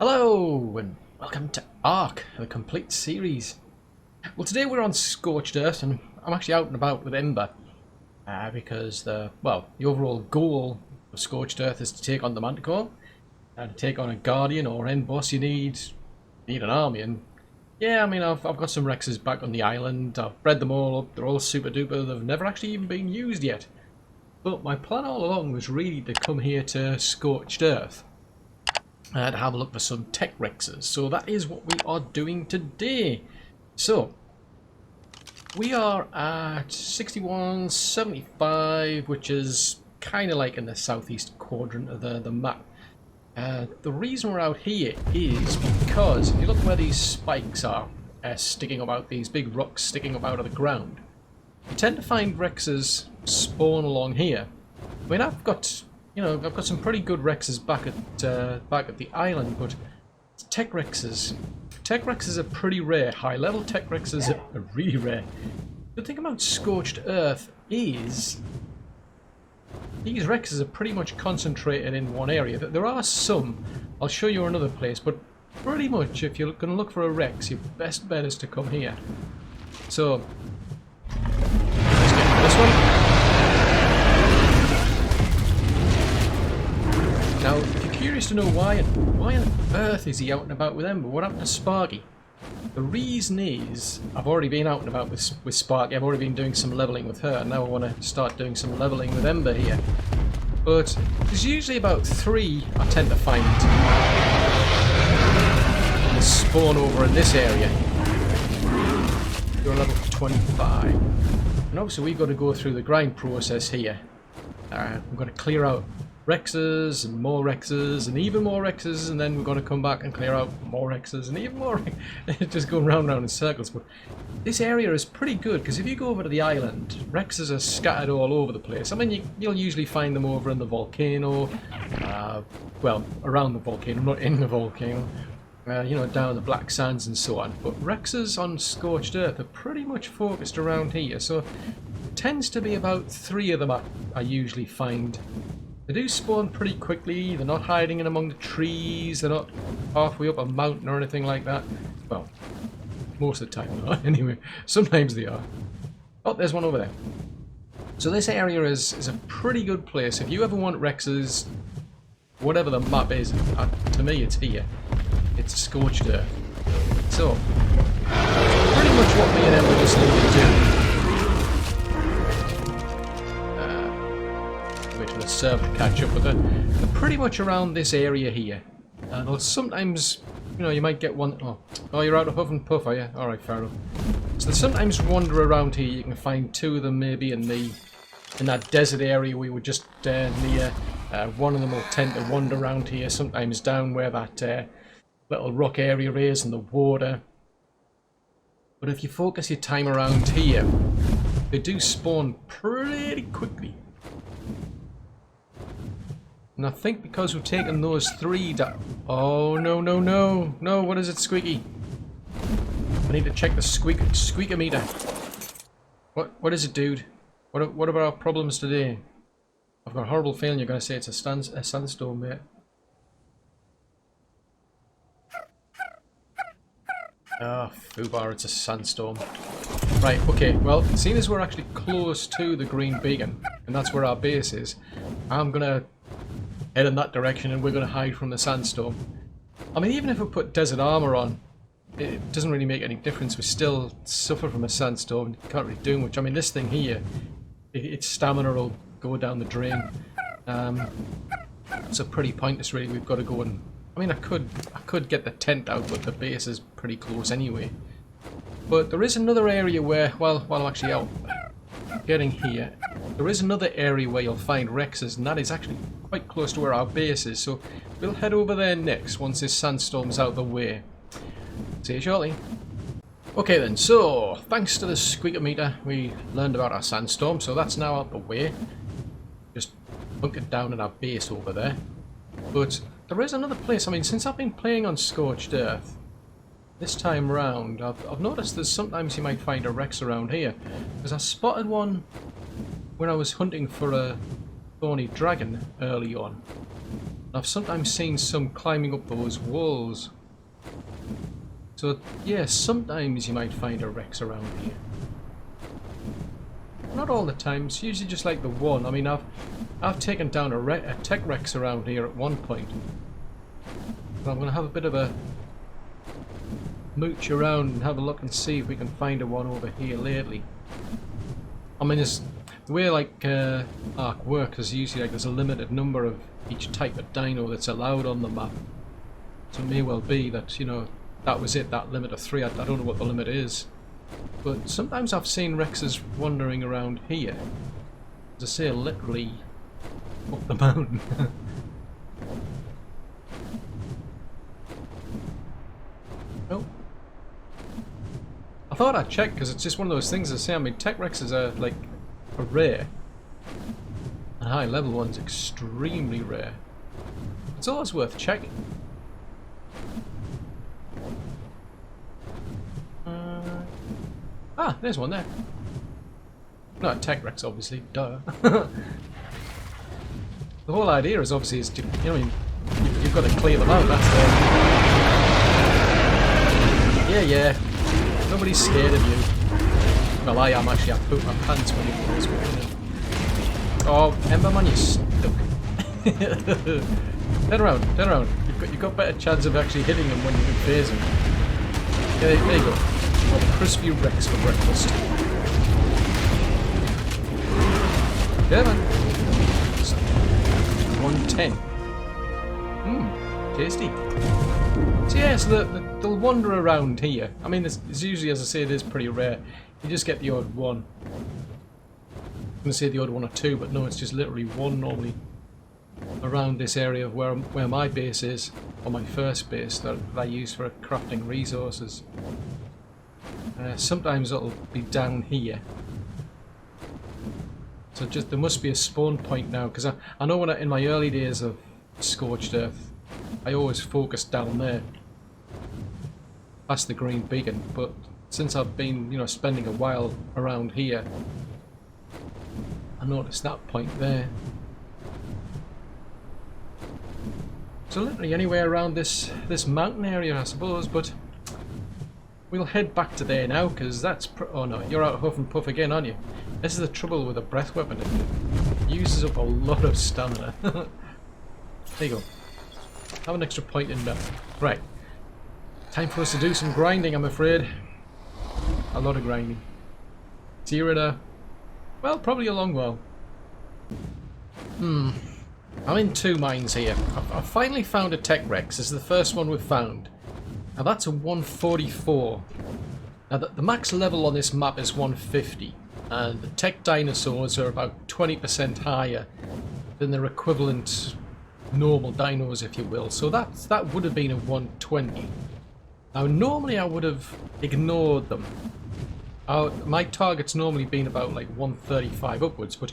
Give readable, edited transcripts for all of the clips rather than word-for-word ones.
Hello and welcome to ARK, the complete series. Well, today we're on Scorched Earth and I'm actually out and about with Ember because the overall goal of Scorched Earth is to take on the Manticore. To take on a Guardian or end boss you need an army, and yeah, I mean I've got some Rexes back on the island. I've bred them all up, they're all super duper, they've never actually even been used yet. But my plan all along was really to come here to Scorched Earth to have a look for some Tek Rexes. So that is what we are doing today. So we are at 6175, which is kind of like in the southeast quadrant of the map. The reason we're out here is because if you look where these spikes are sticking up out, these big rocks sticking up out of the ground, you tend to find Rexes spawn along here. I mean, I've got some pretty good Rexes back at the island, but Tek Rexes are pretty rare. High level Tek Rexes are really rare. The thing about Scorched Earth is these Rexes are pretty much concentrated in one area. There are some, I'll show you another place, but pretty much if you're going to look for a Rex, your best bet is to come here. So let's get into this one. Now, if you're curious to know why on earth is he out and about with Ember, what happened to Sparky? The reason is, I've already been out and about with Sparky, I've already been doing some leveling with her, and now I want to start doing some leveling with Ember here. But there's usually about 3 I tend to find and spawn over in this area. You're level 25. And obviously we've got to go through the grind process here. We've got to clear out Rexes and more Rexes and even more Rexes, and then we're going to come back and clear out more Rexes and even more. Just going round and round in circles. But this area is pretty good because if you go over to the island, Rexes are scattered all over the place. I mean, you'll usually find them over in the volcano, well, around the volcano, not in the volcano. Down the Black Sands and so on. But Rexes on Scorched Earth are pretty much focused around here, so it tends to be about 3 of them I usually find. They do spawn pretty quickly, they're not hiding in among the trees, they're not halfway up a mountain or anything like that. Well, most of the time they're not anyway, sometimes they are. Oh, there's one over there. So this area is a pretty good place. If you ever want Rexes, whatever the map is, to me it's here. It's Scorched Earth. So, pretty much what me and Ember just need to do. Wait for the server to catch up with it. They're pretty much around this area here. And sometimes, you might get one. Oh, you're out of Huff and Puff, are you? Alright, fair enough. So they sometimes wander around here. You can find 2 of them maybe in that desert area we were just near. One of them will tend to wander around here, sometimes down where that little rock area is in the water. But if you focus your time around here, they do spawn pretty quickly. And I think because we've taken those 3 down... Oh, no, what is it, Squeaky? I need to check the squeakometer. What is it, dude? What are our problems today? I've got a horrible feeling you're going to say it's a sandstorm, mate. Ah, foobar, it's a sandstorm. Right, okay, well, seeing as we're actually close to the green beacon, and that's where our base is, I'm gonna head in that direction and we're gonna hide from the sandstorm. I mean, even if we put desert armor on, it doesn't really make any difference. We still suffer from a sandstorm. You can't really do much. I mean, this thing here, its stamina will go down the drain. So pretty pointless, really. We've got to go and... I mean, I could get the tent out, but the base is pretty close anyway. But there is another area where, while I'm actually out getting here, there is another area where you'll find Rexes, and that is actually quite close to where our base is. So we'll head over there next once this sandstorm's out of the way. See you shortly. Okay then, so thanks to the squeakometer, we learned about our sandstorm, so that's now out the way. Just bunkered down at our base over there. But there is another place. I mean, since I've been playing on Scorched Earth, this time round, I've noticed that sometimes you might find a Rex around here. Because I spotted one when I was hunting for a thorny dragon early on. I've sometimes seen some climbing up those walls. So yeah, sometimes you might find a Rex around here. Not all the time, it's usually just like the one. I mean, I've taken down a Tek Rex around here at one point. But I'm going to have a bit of a mooch around and have a look and see if we can find a one over here lately. I mean, it's, the way like ARK works is usually like there's a limited number of each type of dino that's allowed on the map. So it may well be that, you know, that was it, that limit of 3. I don't know what the limit is. But sometimes I've seen Rexes wandering around here. As I say, literally up the mountain. Oh. I thought I'd check because it's just one of those things I say. I mean, Tek Rexes are like a rare. And high level one's extremely rare. It's always worth checking. Ah, there's one there. Not a Tek Rex, obviously. Duh. The whole idea is obviously is to, you know, you've got to clear them out. That's it. Yeah. Nobody's scared of you. Well, I am actually. I pooped my pants when it was working. Oh, Emberman, you're stuck. Turn around. You've got better chance of actually hitting him when you can phase him. Yeah, there you go. What a crispy Rex for breakfast. Yeah, man. 110. Tasty. So yeah, so they'll wander around here. I mean, it's usually, as I say, it is pretty rare. You just get the odd one. I'm going to say the odd one or two, but no, it's just literally one normally around this area of where my base is, or my first base that I use for crafting resources. Sometimes it'll be down here. So just there must be a spawn point now, because I know when in my early days of Scorched Earth, I always focused down there, past the green beacon. But since I've been, you know, spending a while around here, I noticed that point there. So literally anywhere around this mountain area, I suppose. But we'll head back to there now, because that's... oh no, you're out huff and puff again, aren't you? This is the trouble with a breath weapon. It uses up a lot of stamina. There you go. Have an extra point in there. Right. Time for us to do some grinding, I'm afraid. A lot of grinding. Tirada. Well, probably a long while. I'm in two minds here. I've finally found a Tek Rex. This is the first one we've found. Now that's a 144. Now the max level on this map is 150, and the Tek dinosaurs are about 20% higher than their equivalent normal dinos, if you will. So that would have been a 120. Now normally I would have ignored them. My target's normally been about like 135 upwards, but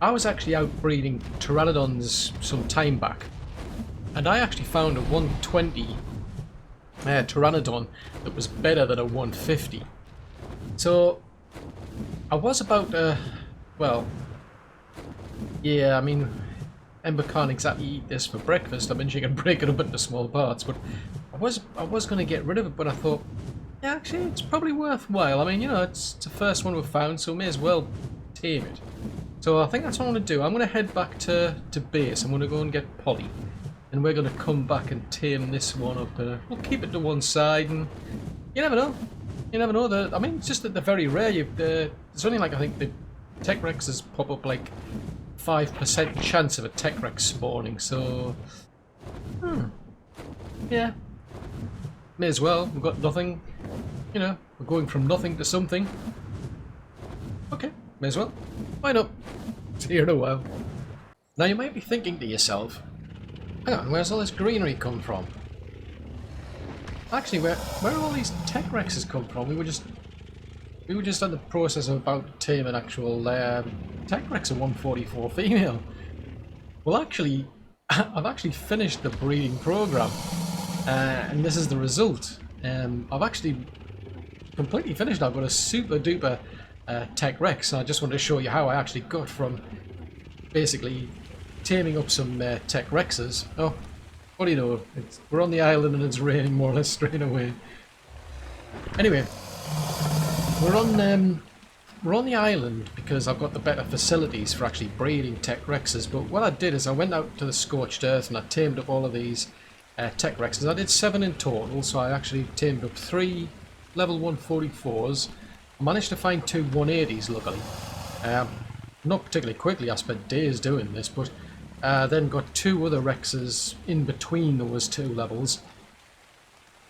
I was actually out breeding pteranodons some time back, and I actually found a 120 pteranodon that was better than a 150. So I was about to, well, yeah, I mean, Ember can't exactly eat this for breakfast. I mean, she can break it up into small parts, but I was going to get rid of it, but I thought, yeah, actually, it's probably worthwhile. I mean, you know, it's the first one we've found, so may as well tame it. So I think that's what I'm going to do. I'm going to head back to base. I'm going to go and get Polly, and we're going to come back and tame this one up. We'll keep it to one side, and you never know. You never know. I mean, it's just that they're very rare. There's only like, I think the Tek Rexes pop up like 5% chance of a Tek Rex spawning. So, yeah, may as well. We've got nothing. You know, we're going from nothing to something. Okay, may as well. Why not? See you in a while. Now you might be thinking to yourself, hang on, where's all this greenery come from? Actually, where all these Tek Rexes come from? We were just in the process of about to tame an actual Tek Rex, a 144 female. Well, actually, I've actually finished the breeding program, and this is the result. I've actually completely finished. I've got a super duper Tek Rex. I just wanted to show you how I actually got from basically taming up some Tek Rexes. Oh, what do you know? We're on the island and it's raining more or less straight away. Anyway, we're on the island because I've got the better facilities for actually breeding Tek Rexes. But what I did is I went out to the Scorched Earth and I tamed up all of these Tek Rexes. I did 7 in total, so I actually tamed up 3 level 144s. I managed to find 2 180s luckily. Not particularly quickly, I spent days doing this, but then got 2 other Rexes in between those 2 levels.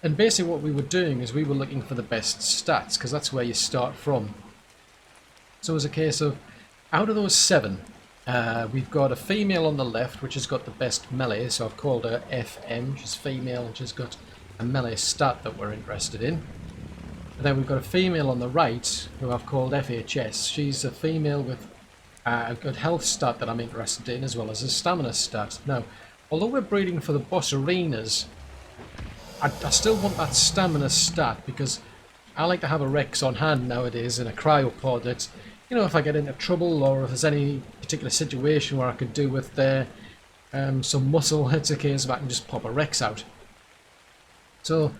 And basically what we were doing is we were looking for the best stats, because that's where you start from. So it was a case of, out of those 7, we've got a female on the left, which has got the best melee, so I've called her FM, she's female, and she's got a melee stat that we're interested in. And then we've got a female on the right, who I've called FHS. She's a female with a good health stat that I'm interested in, as well as a stamina stat. Now, although we're breeding for the boss arenas, I still want that stamina stat, because I like to have a Rex on hand nowadays in a cryopod that's, you know, if I get into trouble or if there's any particular situation where I could do with some muscle, it's a case of I can just pop a Rex out. So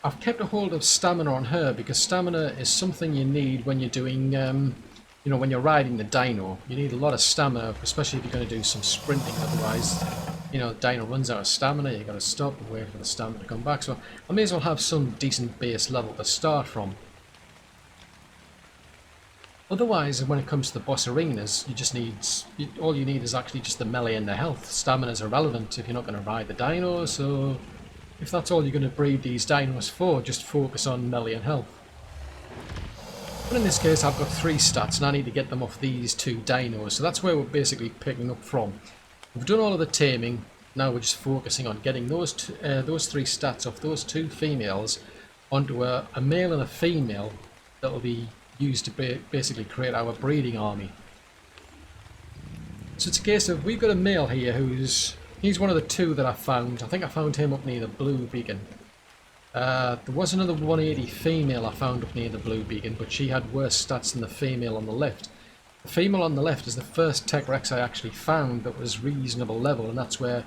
I've kept a hold of stamina on her because stamina is something you need when you're doing, you know, when you're riding the Dino. You need a lot of stamina, especially if you're going to do some sprinting, otherwise, you know, the Dino runs out of stamina, you've got to stop and wait for the stamina to come back. So I may as well have some decent base level to start from. Otherwise, when it comes to the boss arenas, you just need, all you need is actually just the melee and the health. Stamina is irrelevant if you're not going to ride the Dino, so if that's all you're going to breed these Dinos for, just focus on melee and health. But in this case, I've got 3 stats and I need to get them off these 2 Dinos, so that's where we're basically picking up from. We've done all of the taming, now we're just focusing on getting those 3 stats off those 2 females onto a male and a female that will be used to basically create our breeding army. So it's a case of, we've got a male here he's one of the 2 that I found. I think I found him up near the blue beacon. There was another 180 female I found up near the blue beacon, but she had worse stats than the female on the left. The female on the left is the first Tek Rex I actually found that was reasonable level, and that's where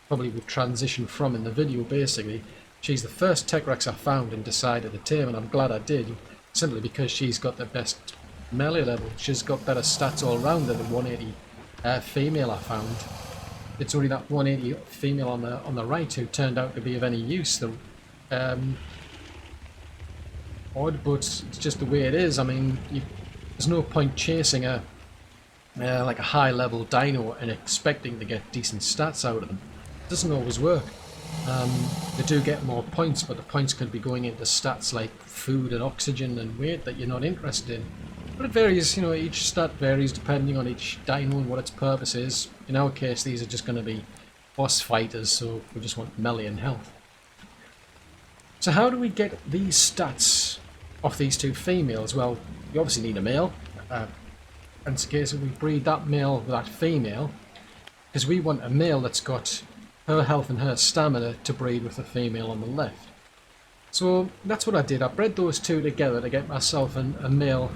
probably would transition from in the video basically. She's the first Tek Rex I found and decided to tame, and I'm glad I did, simply because she's got the best melee level. She's got better stats all round than the 180 female I found. It's only that 180 female on the right who turned out to be of any use. Odd, but it's just the way it is. I mean, there's no point chasing like a high level Dino and expecting to get decent stats out of them. It doesn't always work. They do get more points, but the points could be going into stats like food and oxygen and weight that you're not interested in. But it varies, you know, each stat varies depending on each Dino and what its purpose is. In our case, these are just going to be boss fighters, so we just want melee and health. So how do we get these stats off these 2 females? Well, you obviously need a male, and it's a case of we breed that male with that female, because we want a male that's got her health and her stamina to breed with the female on the left. So that's what I did. I bred those 2 together to get myself a male.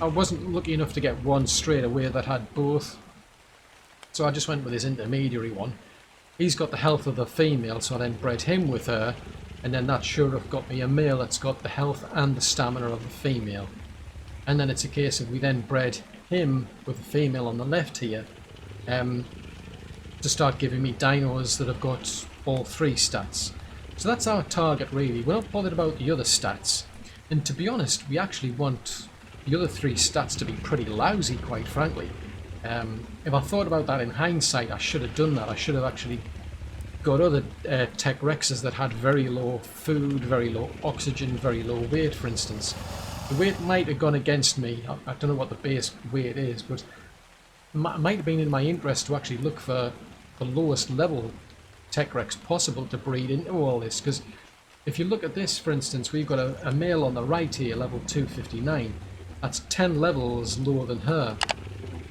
I wasn't lucky enough to get one straight away that had both, so I just went with this intermediary one. He's got the health of the female, so I then bred him with her, and then that should have got me a male that's got the health and the stamina of the female. And then it's a case of we then bred him with the female on the left here, to start giving me Dinos that have got all 3 stats. So that's our target really. We're not bothered about the other stats, and to be honest, we actually want the other 3 stats to be pretty lousy, quite frankly. If I thought about that in hindsight, I should have done that. I should have actually got other Tek Rexes that had very low food, very low oxygen, very low weight, for instance. The weight might have gone against me. I don't know what the base weight is, but it might have been in my interest to actually look for the lowest level Tek Rex possible to breed into all this, because if you look at this, for instance, we've got a male on the right here, level 259. That's 10 levels lower than her,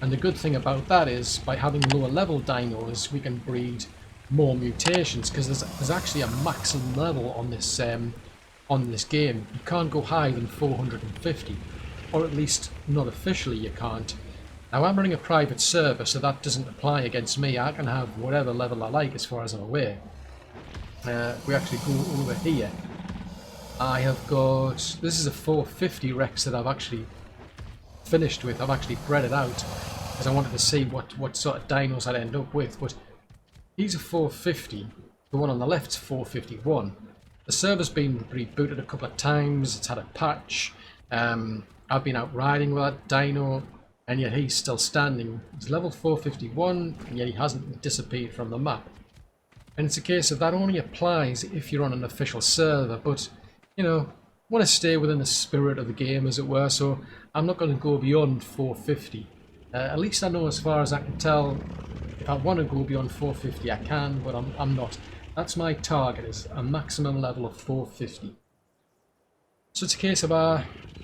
and the good thing about that is by having lower level Dinos we can breed more mutations, because there's actually a maximum level on this game. You can't go higher than 450, or at least not officially you can't. Now I'm running a private server, so that doesn't apply against me. I can have whatever level I like as far as I'm aware. We actually go over here. I have got, this is a 450 Rex that I've actually finished with. I've actually bred it out because I wanted to see what sort of dinos I'd end up with. But he's a 450. The one on the left's 451. The server's been rebooted a couple of times. It's had a patch. I've been out riding with that dino, and yet he's still standing. He's level 451, and yet he hasn't disappeared from the map. And it's a case of that only applies if you're on an official server, but, you know, I want to stay within the spirit of the game, as it were, so I'm not going to go beyond 450. At least I know as far as I can tell, if I want to go beyond 450 I can, but I'm not. That's my target, is a maximum level of 450. So it's a case of,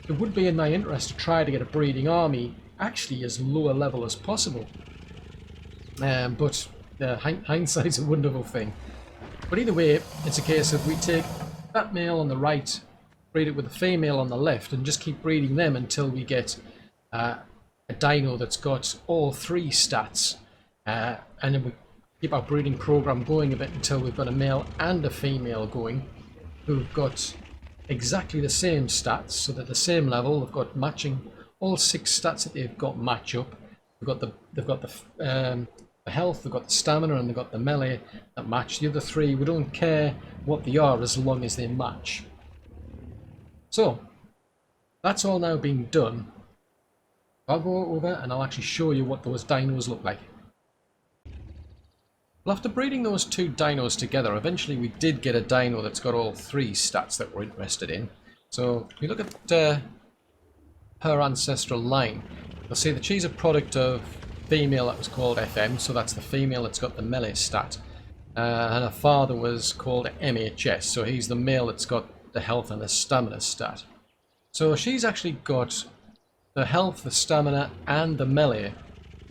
it would be in my interest to try to get a breeding army actually as low a level as possible. But hindsight's a wonderful thing. But either way, it's a case of we take that male on the right, breed it with the female on the left, and just keep breeding them until we get a dino that's got all three stats. And then we keep our breeding program going a bit until we've got a male and a female going, who've got exactly the same stats, so that the same level, they've got matching, all 6 stats that they've got match up. They've got the health, they've got the stamina, and they've got the melee that match. The other 3, we don't care what they are as long as they match. So that's all now being done. I'll go over and I'll actually show you what those dinos look like. Well, after breeding those 2 dinos together, eventually we did get a dino that's got all 3 stats that we're interested in. So if you look at her ancestral line, you'll see that she's a product of female that was called FM, so that's the female that's got the melee stat. And her father was called MHS, so he's the male that's got the health and the stamina stat. So she's actually got the health, the stamina, and the melee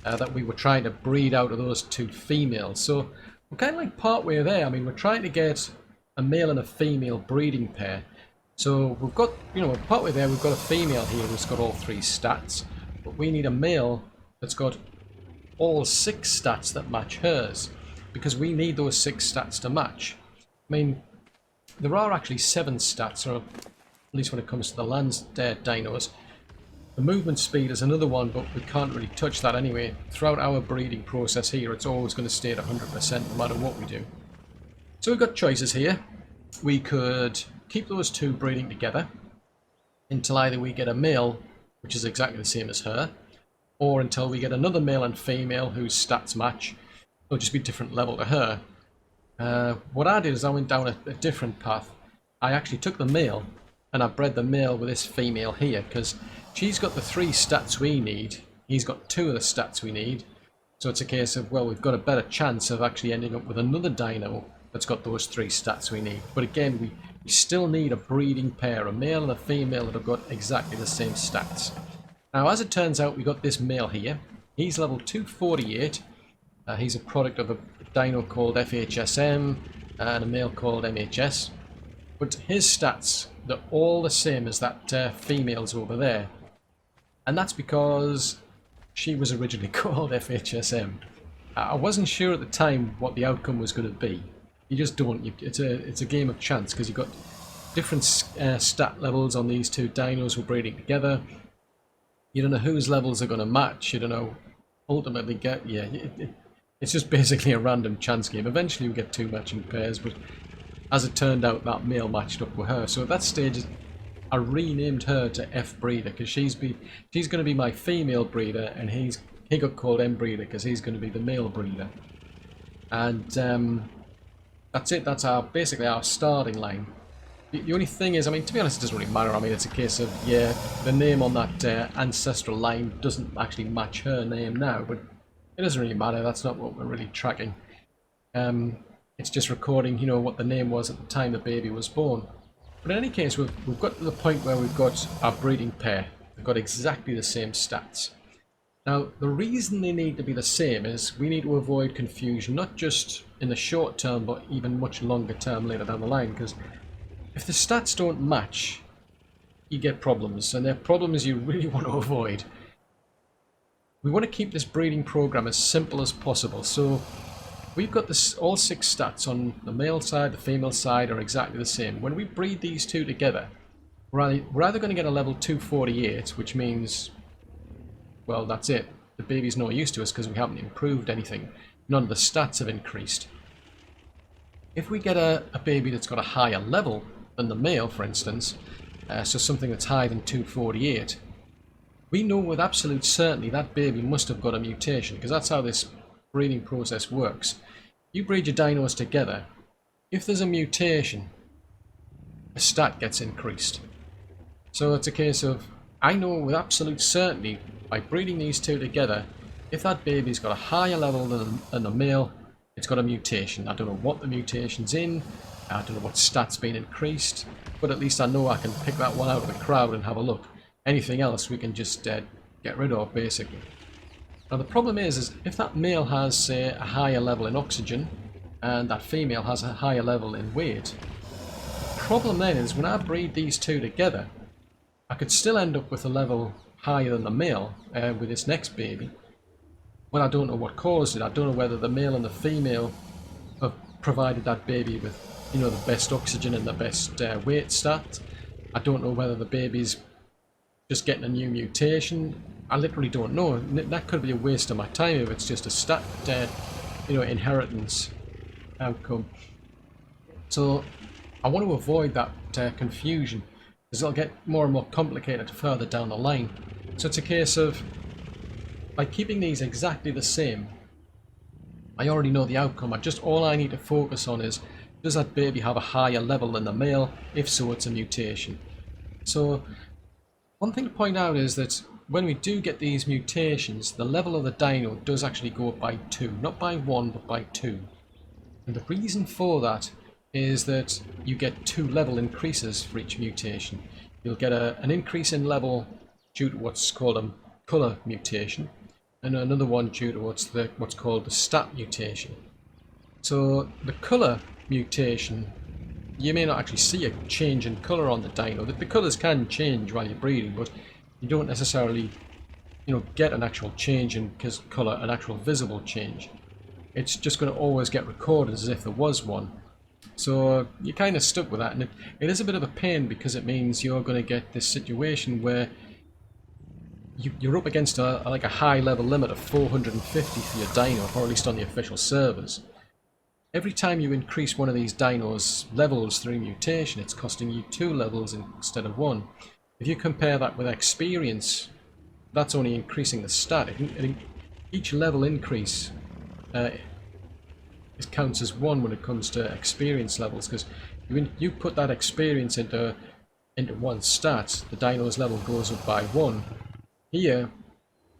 that we were trying to breed out of those 2 females. So we're kind of like part way there. I mean, we're trying to get a male and a female breeding pair. So we've got, you know, part way there, we've got a female here who's got all 3 stats, but we need a male that's got all 6 stats that match hers, because we need those 6 stats to match. I mean, there are actually 7 stats, or at least when it comes to the land dinos. The movement speed is another one, but we can't really touch that anyway. Throughout our breeding process here, it's always going to stay at 100% no matter what we do. So we've got choices here. We could keep those 2 breeding together until either we get a male, which is exactly the same as her, or until we get another male and female whose stats match. It'll just be different level to her. What I did is I went down a different path. I actually took the male and I bred the male with this female here, because she's got the 3 stats we need, he's got 2 of the stats we need, so it's a case of, well, we've got a better chance of actually ending up with another dino that's got those 3 stats we need. But again, we still need a breeding pair, a male and a female that have got exactly the same stats. Now, as it turns out, we got this male here. He's level 248. He's a product of a dino called FHSM and a male called MHS. But his stats, they're all the same as that female's over there. And that's because she was originally called FHSM. I wasn't sure at the time what the outcome was going to be. You just don't. It's a game of chance, because you've got different stat levels on these 2 dinos we're breeding together. You don't know whose levels are going to match. You don't know ultimately get. Yeah, it's just basically a random chance game. Eventually we get 2 matching pairs, but as it turned out, that male matched up with her. So at that stage, I renamed her to F Breeder, because she's going to be my female breeder, and he got called M Breeder because he's going to be the male breeder. And that's it. That's basically our starting line. The only thing is, I mean, to be honest, it doesn't really matter. I mean, it's a case of, yeah, the name on that ancestral line doesn't actually match her name now, but it doesn't really matter. That's not what we're really tracking. It's just recording, you know, what the name was at the time the baby was born. But in any case, we've got to the point where we've got our breeding pair. They've got exactly the same stats. Now, the reason they need to be the same is we need to avoid confusion, not just in the short term, but even much longer term later down the line, because if the stats don't match, you get problems, and they're problems you really want to avoid. we want to keep this breeding program as simple as possible. So we've got this, all 6 stats on the male side, the female side are exactly the same. When we breed these two together, we're either going to get a level 248, which means, well, that's it. The baby's no use to us because we haven't improved anything. None of the stats have increased. If we get a baby that's got a higher level than the male, for instance, so something that's higher than 248, we know with absolute certainty that baby must have got a mutation, because that's how this breeding process works. You breed your dinos together. If there's a mutation, a stat gets increased. So it's a case of, I know with absolute certainty, by breeding these two together, if that baby's got a higher level than the male, it's got a mutation. I don't know what the mutation's in, I don't know what stat's been increased, but at least I know I can pick that one out of the crowd and have a look. Anything else we can just get rid of, basically. Now the problem is if that male has, say, a higher level in oxygen, and that female has a higher level in weight, the problem then is when I breed these two together, I could still end up with a level higher than the male with this next baby. Well, I don't know what caused it. I don't know whether the male and the female have provided that baby with, you know, the best oxygen and the best weight stat. I don't know whether the baby's just getting a new mutation. I literally don't know. That could be a waste of my time if it's just a stat, you know, inheritance outcome. So I want to avoid that confusion, because it'll get more and more complicated further down the line. So it's a case of, by keeping these exactly the same, I already know the outcome. All I need to focus on is, does that baby have a higher level than the male? If so, it's a mutation. So one thing to point out is that when we do get these mutations, the level of the dino does actually go up by 2. Not by 1, but by 2. And the reason for that is that you get 2 level increases for each mutation. You'll get an increase in level due to what's called a colour mutation, and another one due to what's called the stat mutation. So the colour mutation, you may not actually see a change in colour on the dino. The colours can change while you're breeding, but you don't necessarily, you know, get an actual change in colour, an actual visible change. It's just going to always get recorded as if there was one. So you're kind of stuck with that, and it is a bit of a pain, because it means you're going to get this situation where you're up against like a high level limit of 450 for your dino, or at least on the official servers. Every time you increase one of these dinos levels through mutation, it's costing you 2 levels instead of 1. If you compare that with experience, that's only increasing the stat. Each level increase it counts as 1 when it comes to experience levels, because you put that experience into one stat, the dino's level goes up by 1. Here,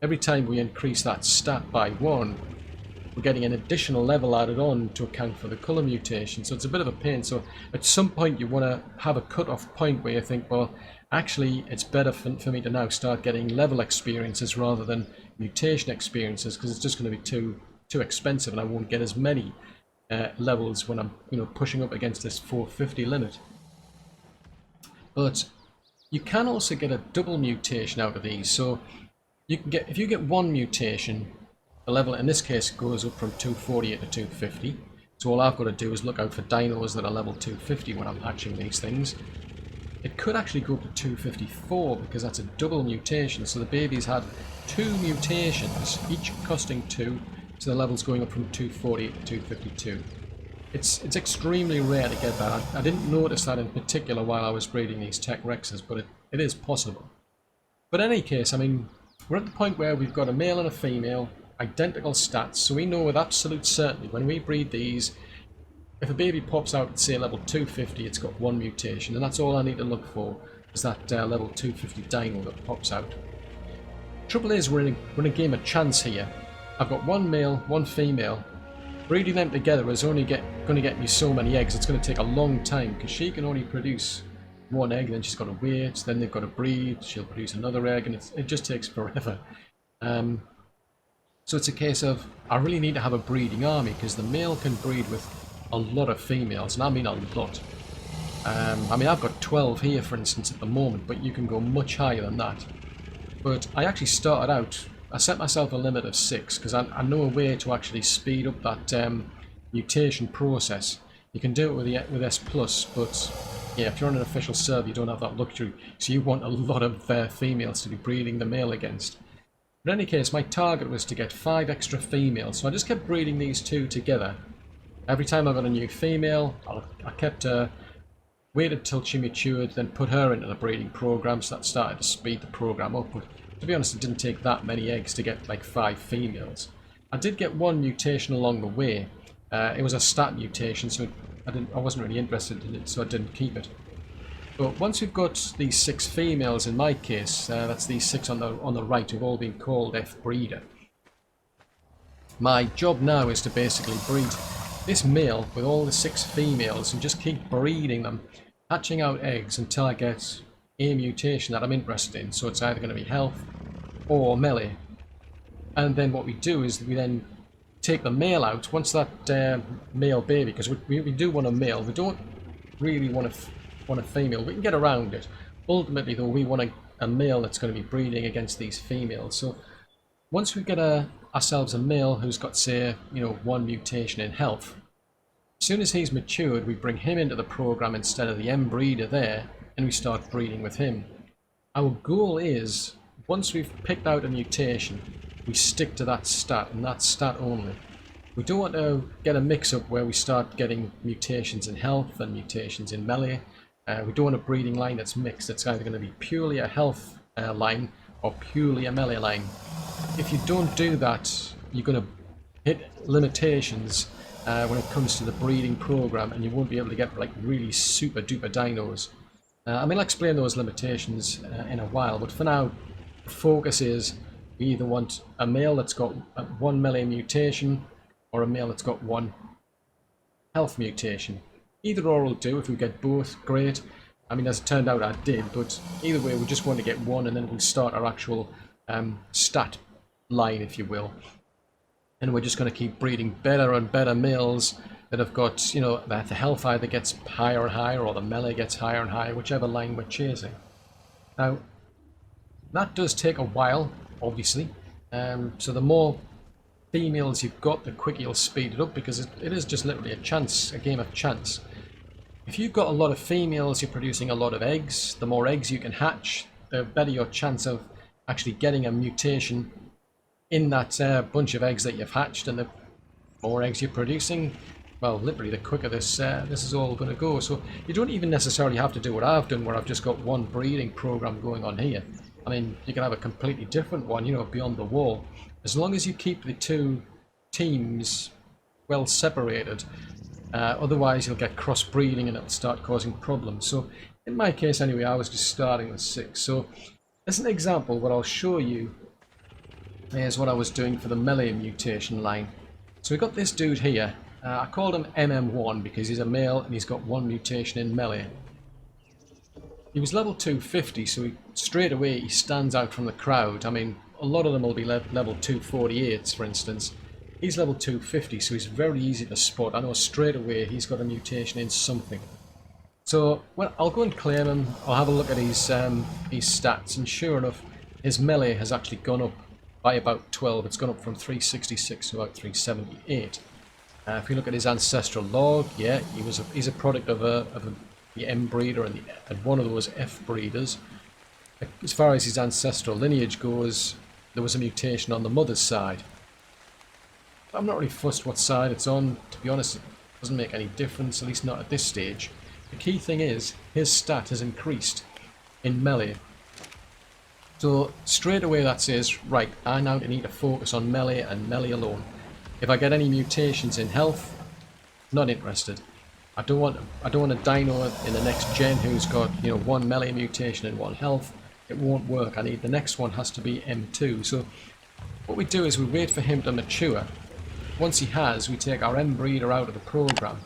every time we increase that stat by 1, we're getting an additional level added on to account for the colour mutation. So it's a bit of a pain. So at some point you want to have a cut-off point where you think, well, actually it's better for me to now start getting level experiences rather than mutation experiences, because it's just going to be too expensive, and I won't get as many levels when I'm, you know, pushing up against this 450 limit. But you can also get a double mutation out of these. So you can get, if you get 1 mutation, the level in this case goes up from 248 to 250. So all I've got to do is look out for dinos that are level 250 when I'm hatching these things. It could actually go up to 254 because that's a double mutation. So the baby's had 2 mutations, each costing 2. So the level's going up from 248 to 252. It's extremely rare to get that. I didn't notice that in particular while I was breeding these Tek Rexes, but it is possible. But in any case, I mean, we're at the point where we've got a male and a female, identical stats, so we know with absolute certainty when we breed these, if a baby pops out at, say, level 250, it's got 1 mutation, and that's all I need to look for, is that level 250 dino that pops out. Trouble is, we're in a game of chance here. I've got 1 male, 1 female. Breeding them together is only going to get me so many eggs. It's going to take a long time, because she can only produce 1 egg, then she's got to wait, then they've got to breed, she'll produce another egg, and it just takes forever. So it's a case of, I really need to have a breeding army, because the male can breed with a lot of females, and I mean a lot. I mean, I've got 12 here, for instance, at the moment, but you can go much higher than that. But I actually started out I set myself a limit of 6 because I know a way to actually speed up that mutation process. You can do it with S+, but yeah, if you're on an official server, you don't have that luxury. So you want a lot of females to be breeding the male against. But in any case, my target was to get 5 extra females, so I just kept breeding these two together. Every time I got a new female, I kept waited till she matured, then put her into the breeding program, so that started to speed the program up. But to be honest, it didn't take that many eggs to get like 5 females. I did get one mutation along the way. It was a stat mutation, so I wasn't really interested in it, so I didn't keep it. But once we've got these 6 females, in my case, that's these 6 on the right, who've all been called F breeder. My job now is to basically breed this male with all the 6 females and just keep breeding them, hatching out eggs until I get a mutation that I'm interested in. So it's either going to be health or melee. And then what we do is we then take the male out once that male baby, because we do want a male. We don't really want a female. We can get around it. Ultimately, though, we want a male that's going to be breeding against these females. So once we get ourselves a male who's got, say, 1 mutation in health, as soon as he's matured, we bring him into the program instead of the M breeder there, and we start breeding with him. Our goal is, once we've picked out a mutation, we stick to that stat and that stat only. We don't want to get a mix-up where we start getting mutations in health and mutations in melee. We don't want a breeding line that's mixed. It's either going to be purely a health line or purely a melee line. If you don't do that, you're going to hit limitations when it comes to the breeding program, and you won't be able to get like really super duper dinos. I mean, I'll explain those limitations in a while, but for now, the focus is we either want a male that's got 1 melee mutation or a male that's got 1 health mutation. Either or will do. If we get both, great. I mean, as it turned out, I did, but either way, we just want to get 1, and then we'll start our actual stat line, if you will. And we're just going to keep breeding better and better males that have got, that the health either gets higher and higher, or the melee gets higher and higher, whichever line we're chasing. Now, that does take a while, obviously. So the more females you've got, the quicker you'll speed it up, because it is just literally a game of chance. If you've got a lot of females, you're producing a lot of eggs. The more eggs you can hatch, the better your chance of actually getting a mutation in that bunch of eggs that you've hatched. And the more eggs you're producing, well, literally the quicker this is all going to go. So you don't even necessarily have to do what I've done, where I've just got one breeding program going on here. I mean, you can have a completely different one, beyond the wall. As long as you keep the two teams well separated, otherwise you'll get crossbreeding and it'll start causing problems. So in my case anyway, I was just starting with 6. So as an example, what I'll show you is what I was doing for the melee mutation line. So we got this dude here. I called him MM1 because he's a male and he's got 1 mutation in melee. He was level 250, so straight away he stands out from the crowd. I mean, a lot of them will be level 248s, for instance. He's level 250, so he's very easy to spot. I know straight away he's got a mutation in something. So, well, I'll go and claim him. I'll have a look at his stats, and sure enough, his melee has actually gone up by about 12. It's gone up from 366 to about 378. If we look at his ancestral log, yeah, he's a product of the M breeder and one of those F breeders. As far as his ancestral lineage goes, there was a mutation on the mother's side. I'm not really fussed what side it's on. To be honest, it doesn't make any difference, at least not at this stage. The key thing is, his stat has increased in melee. So straight away that says, right, I now need to focus on melee and melee alone. If I get any mutations in health, not interested. I don't want a dino in the next gen who's got 1 melee mutation and 1 health. It won't work. I need the next one has to be M2. So what we do is we wait for him to mature. Once he has, we take our M breeder out of the program,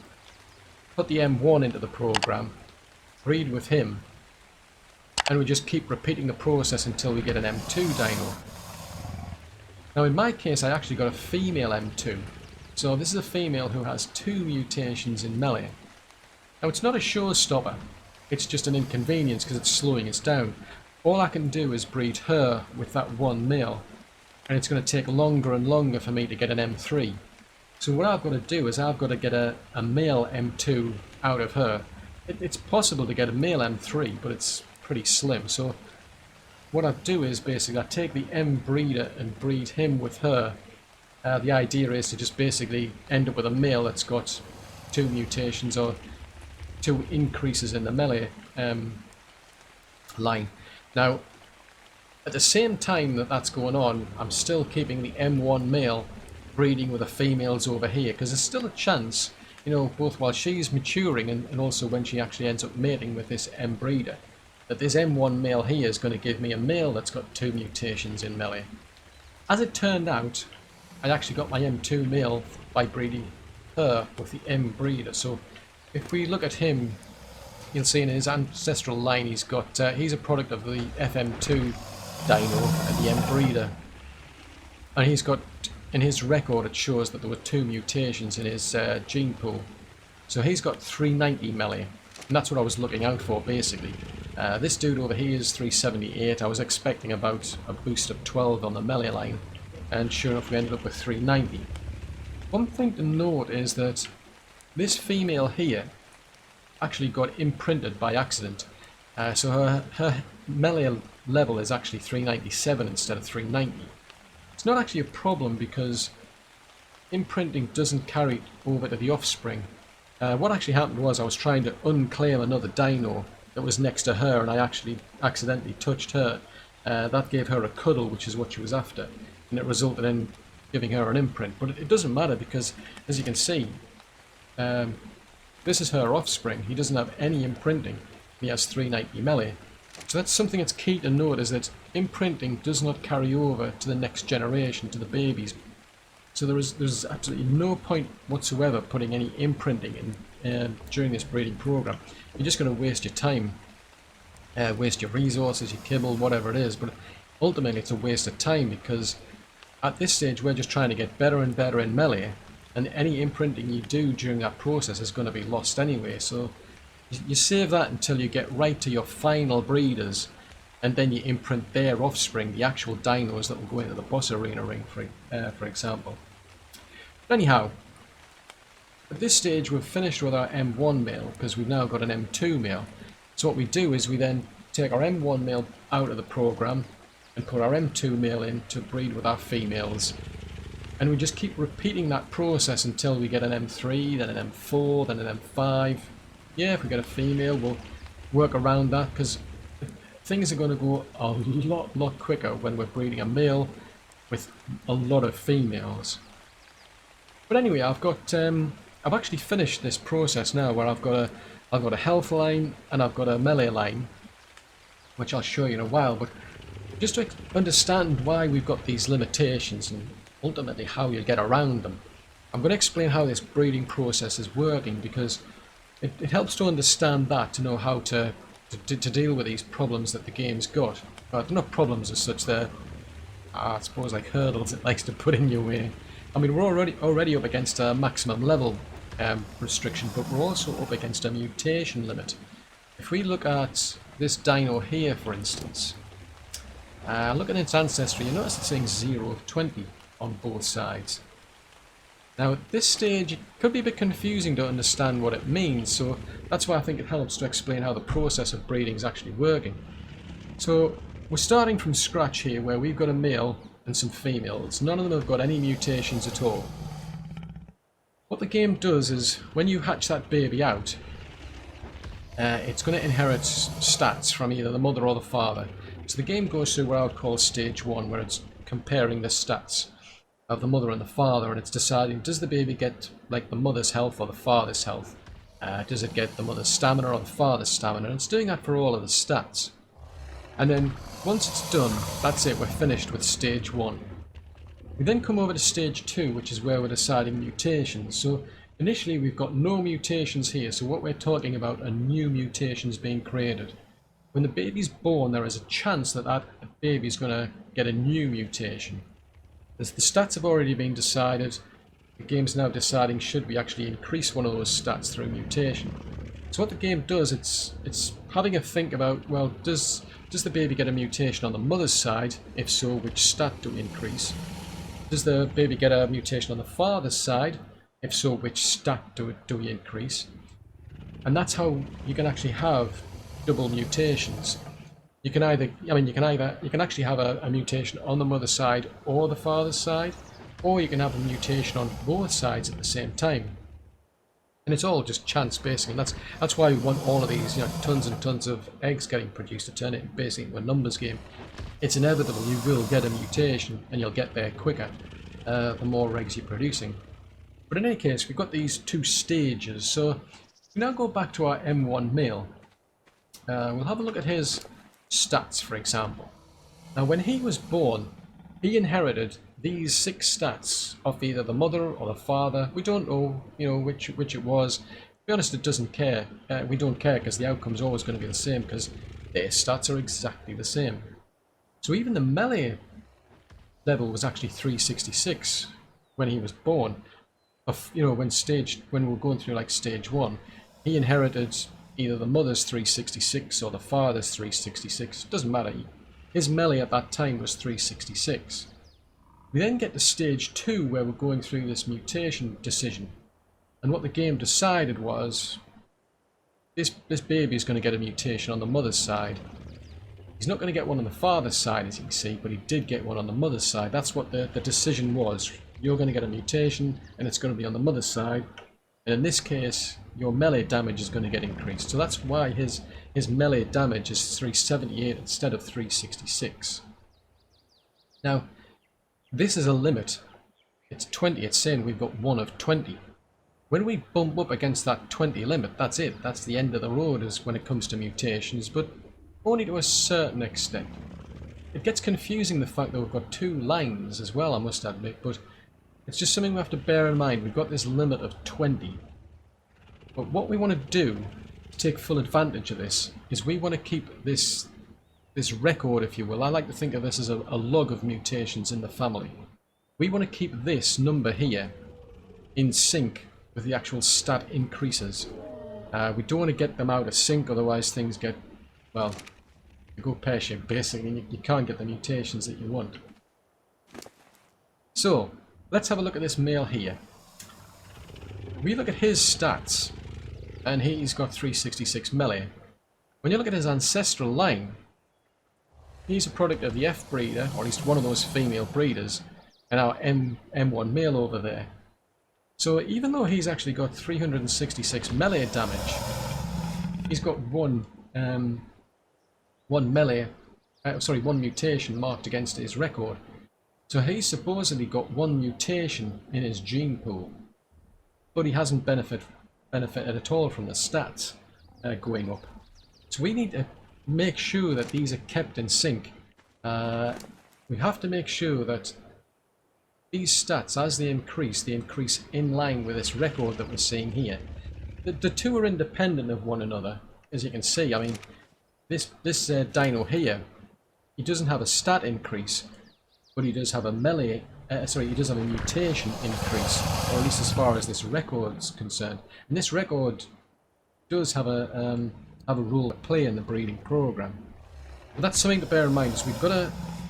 put the M1 into the program, breed with him, and we just keep repeating the process until we get an M2 dino. Now in my case, I actually got a female M2. So this is a female who has 2 mutations in melee. Now it's not a showstopper, it's just an inconvenience because it's slowing us down. All I can do is breed her with that 1 male, and it's going to take longer and longer for me to get an M3. So what I've got to do is I've got to get a male M2 out of her. It's possible to get a male M3, but it's pretty slim. So what I do is basically I take the M breeder and breed him with her. The idea is to just basically end up with a male that's got 2 mutations or 2 increases in the melee line. Now, at the same time that that's going on, I'm still keeping the M1 male breeding with the females over here, because there's still a chance, you know, both while she's maturing and also when she actually ends up mating with this M breeder, that this M1 male here is going to give me a male that's got 2 mutations in melee. As it turned out, I actually got my M2 male by breeding her with the M breeder. So if we look at him, you'll see in his ancestral line he's got he's a product of the FM2 dino and the M breeder, and he's got, in his record it shows that there were 2 mutations in his gene pool. So he's got 390 melee, and that's what I was looking out for basically. This dude over here is 378. I was expecting about a boost of 12 on the melee line, and sure enough we ended up with 390. One thing to note is that this female here actually got imprinted by accident. So her melee level is actually 397 instead of 390. It's not actually a problem because imprinting doesn't carry over to the offspring. What actually happened was I was trying to unclaim another dino that was next to her, and I actually accidentally touched her. That gave her a cuddle, which is what she was after, and it resulted in giving her an imprint. But it doesn't matter because, as you can see, this is her offspring. He doesn't have any imprinting. He has 390 melee. So that's something that's key to note, is that imprinting does not carry over to the next generation, to the babies. So there's absolutely no point whatsoever putting any imprinting in during this breeding program. You're just going to waste your time, waste your resources, your kibble, whatever it is. But ultimately it's a waste of time, because at this stage we're just trying to get better and better in melee, and any imprinting you do during that process is going to be lost anyway. So you save that until you get right to your final breeders, and then you imprint their offspring, the actual dinos that will go into the boss arena ring, for example. But anyhow, at this stage we've finished with our M1 male, because we've now got an M2 male. So what we do is we then take our M1 male out of the program and put our M2 male in to breed with our females. And we just keep repeating that process until we get an M3, then an M4, then an M5. Yeah, if we get a female, we'll work around that, because things are going to go a lot quicker when we're breeding a male with a lot of females. But anyway, I've actually finished this process now, where I've got a health line and I've got a melee line, which I'll show you in a while. But just to understand why we've got these limitations and ultimately how you get around them, I'm going to explain how this breeding process is working, because it helps to understand that, to know how to deal with these problems that the game's got. They're not problems as such, they're, I suppose, like hurdles it likes to put in your way. I mean, we're already up against a maximum level restriction, but we're also up against a mutation limit. If we look at this dino here, for instance, look at its ancestry, you notice it's saying 0 of 20 on both sides. Now at this stage it could be a bit confusing to understand what it means, so that's why I think it helps to explain how the process of breeding is actually working. So we're starting from scratch here, where we've got a male and some females. None of them have got any mutations at all. What the game does is, when you hatch that baby out, it's going to inherit stats from either the mother or the father. So the game goes through what I would call stage 1, where it's comparing the stats of the mother and the father, and it's deciding, does the baby get like the mother's health or the father's health? Does it get the mother's stamina or the father's stamina? And it's doing that for all of the stats. And then once it's done, that's it, we're finished with stage 1. We then come over to stage 2, which is where we're deciding mutations. So initially we've got no mutations here, so what we're talking about are new mutations being created. When the baby's born, there is a chance that that baby's going to get a new mutation. As the stats have already been decided, the game's now deciding, should we actually increase one of those stats through mutation. So what the game does, it's having a think about, well, does does the baby get a mutation on the mother's side? If so, which stat do we increase? Does the baby get a mutation on the father's side? If so, which stat do we increase? And that's how you can actually have double mutations. You can either, you can actually have a mutation on the mother's side or the father's side, or you can have a mutation on both sides at the same time. And it's all just chance basically. And that's why we want all of these, tons and tons of eggs getting produced to turn it basically into a numbers game. It's inevitable you will get a mutation, and you'll get there quicker the more eggs you're producing. But in any case, we've got these two stages. So we now go back to our M1 male. We'll have a look at his stats, for example. Now, when he was born, he inherited these 6 stats of either the mother or the father. We don't know, which it was. To be honest, it doesn't care. We don't care because the outcome's always going to be the same because their stats are exactly the same. So even the melee level was actually 366 when he was born. When we were going through like stage 1, he inherited either the mother's 366 or the father's 366. It doesn't matter. His melee at that time was 366. We then get to stage 2 where we're going through this mutation decision. And what the game decided was this baby is going to get a mutation on the mother's side. He's not going to get one on the father's side, as you can see, but he did get one on the mother's side. That's what the decision was. You're going to get a mutation, and it's going to be on the mother's side. And in this case, your melee damage is going to get increased. So that's why his melee damage is 378 instead of 366. Now, this is a limit. It's 20. It's saying we've got 1 of 20. When we bump up against that 20 limit, that's it. That's the end of the road as when it comes to mutations, but only to a certain extent. It gets confusing, the fact that we've got 2 lines as well, I must admit, but it's just something we have to bear in mind. We've got this limit of 20. But what we want to do to take full advantage of this is we want to keep this record, if you will. I like to think of this as a log of mutations in the family. We want to keep this number here in sync with the actual stat increases. We don't want to get them out of sync, otherwise things get, well, you go pear-shaped basically, and you can't get the mutations that you want. So, let's have a look at this male here. We look at his stats, and he's got 366 melee. When you look at his ancestral line, he's a product of the F breeder, or at least one of those female breeders, and our M1 male over there. So even though he's actually got 366 melee damage, he's got one mutation marked against his record. So he's supposedly got 1 mutation in his gene pool, but he hasn't benefited at all from the stats going up. So we need to make sure that these are kept in sync. We have to make sure that these stats, as they increase in line with this record that we're seeing here. The 2 are independent of one another, as you can see. I mean, this dino here, he doesn't have a stat increase, but he does have a he does have a mutation increase, or at least as far as this record is concerned. And this record does have a role to play in the breeding program. But that's something to bear in mind. Is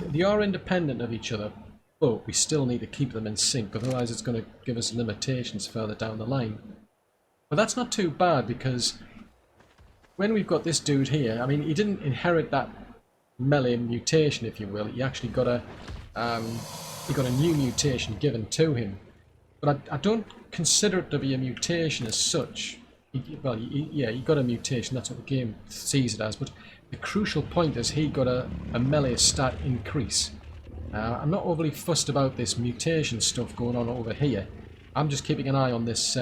they are independent of each other, but we still need to keep them in sync. Otherwise, it's going to give us limitations further down the line. But that's not too bad, because when we've got this dude here, I mean, he didn't inherit that melee mutation, if you will. He actually got a new mutation given to him. But I don't consider it to be a mutation as such. He got a mutation, that's what the game sees it as. But the crucial point is he got a melee stat increase. I'm not overly fussed about this mutation stuff going on over here. I'm just keeping an eye on this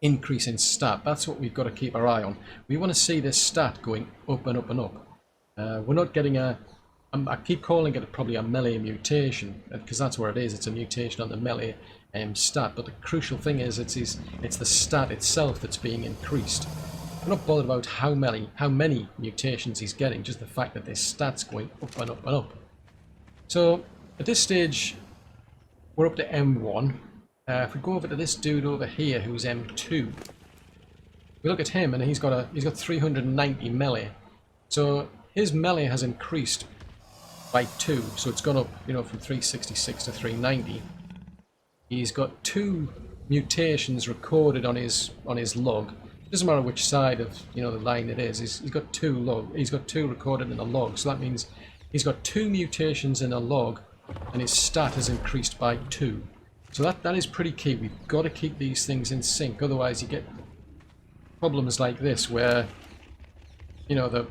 increase in stat. That's what we've got to keep our eye on. We want to see this stat going up and up and up. We're not getting I keep calling it probably a melee mutation, because that's where it is. It's a mutation on the melee stat. But the crucial thing is it's the stat itself that's being increased. We're not bothered about how many mutations he's getting, just the fact that this stat's going up and up and up. So at this stage, we're up to M1. If we go over to this dude over here, who's M2, we look at him, and he's got 390 melee. So his melee has increased by 2, so it's gone up, you know, from 366 to 390. He's got 2 mutations recorded on his log. It doesn't matter which side of, you know, the line it is. He's got 2 recorded in a log, so that means he's got 2 mutations in a log, and his stat has increased by 2. So that is pretty key. We've got to keep these things in sync, otherwise you get problems like this where, you know, the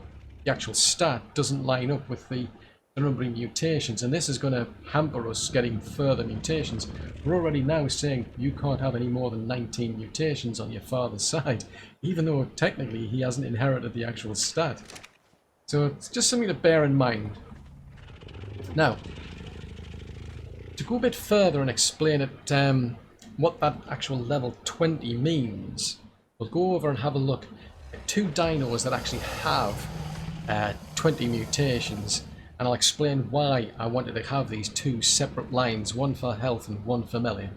actual stat doesn't line up with the number of mutations, and this is going to hamper us getting further mutations. We're already now saying you can't have any more than 19 mutations on your father's side, even though technically he hasn't inherited the actual stat. So it's just something to bear in mind. Now, to go a bit further and explain it, what that actual level 20 means, we'll go over and have a look at 2 dinos that actually have 20 mutations, and I'll explain why I wanted to have these 2 separate lines, one for health and one for melee.